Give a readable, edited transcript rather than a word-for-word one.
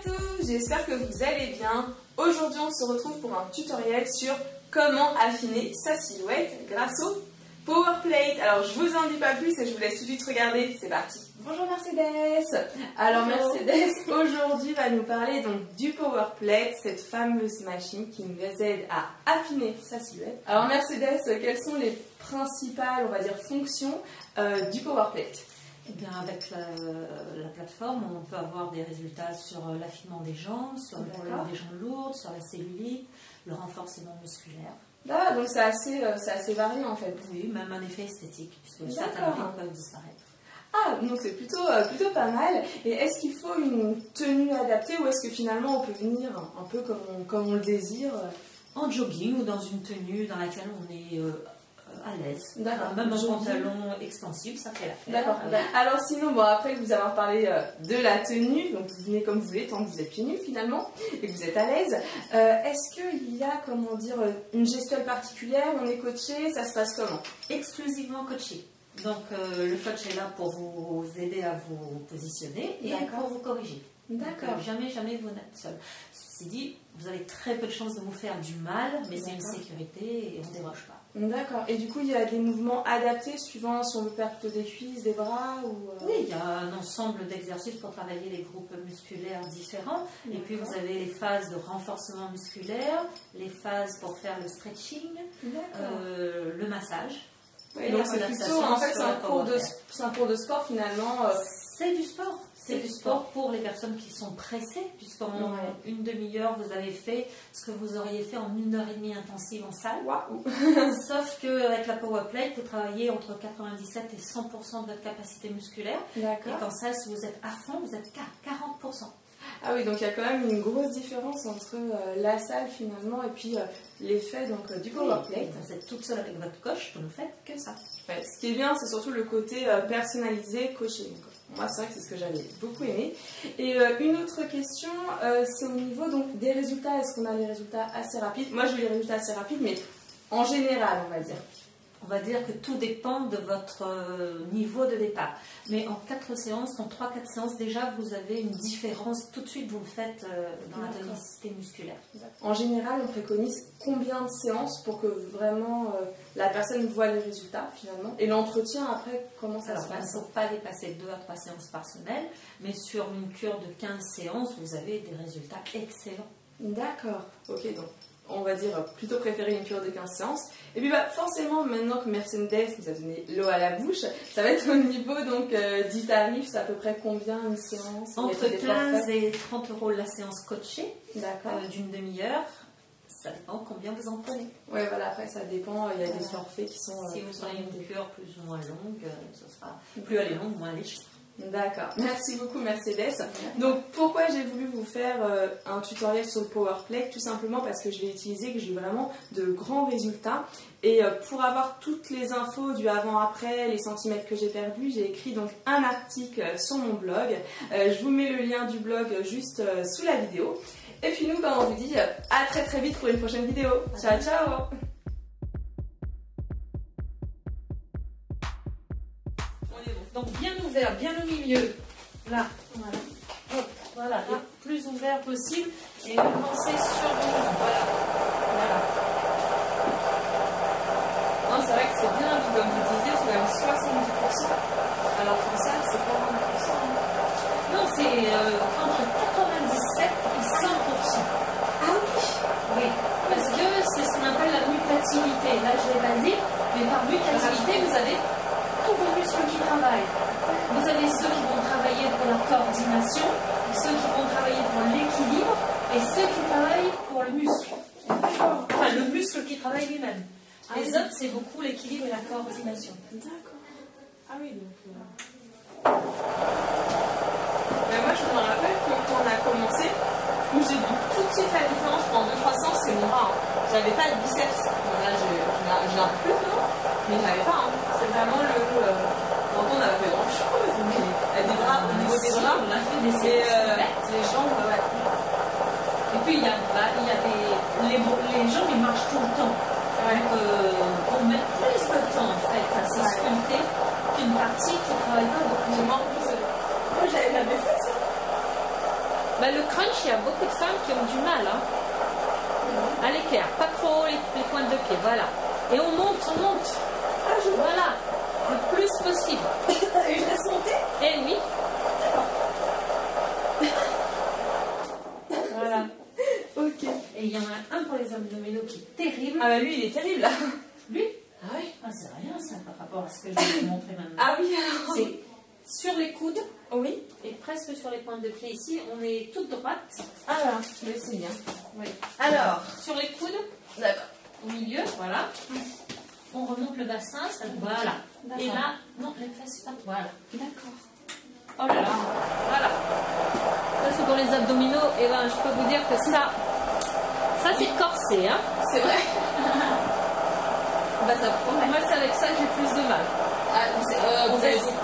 tous, j'espère que vous allez bien. Aujourd'hui on se retrouve pour un tutoriel sur comment affiner sa silhouette grâce au Power Plate. Alors je vous en dis pas plus et je vous laisse tout de suite regarder, c'est parti. Bonjour Mercedes. Alors Mercedes aujourd'hui va nous parler donc du Power Plate, cette fameuse machine qui nous aide à affiner sa silhouette. Alors Mercedes, quelles sont les principales, on va dire, fonctions du Power Plate? Eh bien, avec la plateforme, on peut avoir des résultats sur l'affinement des jambes, sur le problème des jambes lourdes, sur la cellulite, le renforcement musculaire. Ah, donc c'est assez varié en fait. Oui, même un effet esthétique, puisque certains rides peuvent disparaître. Ah, donc c'est plutôt pas mal. Et est-ce qu'il faut une tenue adaptée ou est-ce que finalement on peut venir un peu comme on le désire? En jogging ou dans une tenue dans laquelle on est à l'aise. D'accord. Même un pantalon extensible, ça fait l'affaire. D'accord. Alors sinon, bon, après vous avoir parlé de la tenue, donc vous venez comme vous voulez, tant que vous êtes pieds nus finalement, et que vous êtes à l'aise, est-ce qu'il y a, comment dire, une gestuelle particulière, on est coaché, ça se passe comment? Exclusivement coaché. Donc le coach est là pour vous aider à vous positionner et pour vous corriger. D'accord. Jamais vous n'êtes seul. Ceci dit, vous avez très peu de chances de vous faire du mal, mais c'est une sécurité et on ne déroge pas. D'accord. Et du coup, il y a des mouvements adaptés suivant si on veut faire plutôt des cuisses, des bras ou Oui, il y a un ensemble d'exercices pour travailler les groupes musculaires différents. Et puis vous avez les phases de renforcement musculaire, les phases pour faire le stretching, le massage. Oui, donc c'est plutôt, en fait, c'est un cours de sport finalement. C'est du sport. C'est du sport pour les personnes qui sont pressées, puisqu'en une demi-heure, vous avez fait ce que vous auriez fait en 1h30 intensive en salle. Waouh. Sauf qu'avec la Power Plate, vous travaillez entre 97 et 100% de votre capacité musculaire. Et qu'en salle, si vous êtes à fond, vous êtes qu'à 40%. Ah oui, donc il y a quand même une grosse différence entre la salle finalement et puis l'effet du Power Plate. Vous êtes toute seule avec votre coach, vous ne faites que ça. Ouais, ce qui est bien, c'est surtout le côté personnalisé, coaché. Moi, c'est vrai que c'est ce que j'avais beaucoup aimé. Et une autre question, c'est au niveau donc, des résultats. Est-ce qu'on a les résultats assez rapides? Moi, j'ai eu les résultats assez rapides, mais en général, on va dire. On va dire que tout dépend de votre niveau de départ. Mais en 4 séances, en 3-4 séances, déjà, vous avez une différence. Tout de suite, vous le faites dans la tonicité musculaire. En général, on préconise combien de séances pour que vraiment la personne voit les résultats, finalement? Et l'entretien, après, comment ça se passe? Il ne faut pas dépasser 2 à 3 séances par semaine, mais sur une cure de 15 séances, vous avez des résultats excellents. D'accord. Ok, donc on va dire plutôt préférer une cure de 15 séances. Et puis forcément, maintenant que Mercedes nous a donné l'eau à la bouche, ça va être au niveau donc, du tarif, c'est à peu près combien une séance? Entre 15 et 30 € la séance coachée, d'une demi-heure. Ça dépend combien vous en prenez. Oui, voilà, après ça dépend, il y a des forfaits qui sont... Si vous prenez une cure plus ou moins longue, ce sera plus elle est longue, moins elle est chère. D'accord, merci beaucoup Mercedes. Donc pourquoi j'ai voulu vous faire un tutoriel sur le Power Plate? Tout simplement parce que je l'ai utilisé, que j'ai eu vraiment de grands résultats. Et pour avoir toutes les infos du avant-après, les centimètres que j'ai perdus, j'ai écrit donc un article sur mon blog. Je vous mets le lien du blog juste sous la vidéo. Et puis nous, on vous dit à très vite pour une prochaine vidéo. Ciao, ciao! Donc bien ouvert, bien au milieu, là, voilà, hop, voilà, le plus ouvert possible, et avancez sur vous, voilà. Non, c'est vrai que c'est bien, puis comme vous disiez, c'est même 70%, alors qu'en salle, c'est 40%. Non, c'est entre 97 et 100%. Ah oui? Oui, parce que c'est ce qu'on appelle la mutativité. Là, je ne l'ai pas dit, mais par mutativité, vous avez tous vos muscles qui travaillent. Vous avez ceux qui vont travailler pour la coordination, ceux qui vont travailler pour l'équilibre et ceux qui travaillent pour le muscle. Enfin, le muscle qui travaille lui-même. Les autres, c'est beaucoup l'équilibre et la coordination. D'accord. Ah oui, donc... Mais moi, je me rappelle que quand on a commencé, où j'ai vu tout de suite la différence pendant 2-3 séances, c'est mon bras. J'avais pas de biceps. Là, j'ai un peu, mais j'avais pas. C'est vraiment le... on n'a pas fait grand chose, mais des bras, au niveau des bras, on a fait des les jambes, Et puis il y a les jambes, ils marchent tout le temps. Donc on met plus de temps en fait à se sculpter qu'une partie qui ne travaille pas beaucoup. Moi j'avais jamais fait ça. Bah, le crunch, il y a beaucoup de femmes qui ont du mal. Hein. À l'équerre, pas trop les pointes de pied, voilà. Et on monte, on monte. Ah, je vois. Voilà, le plus possible. Et je laisse monter? Eh oui. Voilà. Ok. Et il y en a un pour les abdominaux qui est terrible. Ah bah lui, il est terrible là. Lui? Ah oui. Ah, c'est rien ça par rapport à ce que je vais vous montrer maintenant. Ah oui, alors. C'est sur les coudes Oui. et presque sur les pointes de pied ici. On est toute droite. Ah voilà, mais c'est bien. Oui. Alors. Sur les coudes, D'accord. au milieu, voilà. On remonte le bassin, ça, voilà. D'accord. Et là, non, les fesses pas. Voilà. D'accord. Oh là là. Voilà. Ça, c'est pour les abdominaux. Et ben, je peux vous dire que ça c'est corsé, hein. C'est vrai. Bah ça promet. Moi, c'est avec ça que j'ai plus de mal. Ah, vous avez beaucoup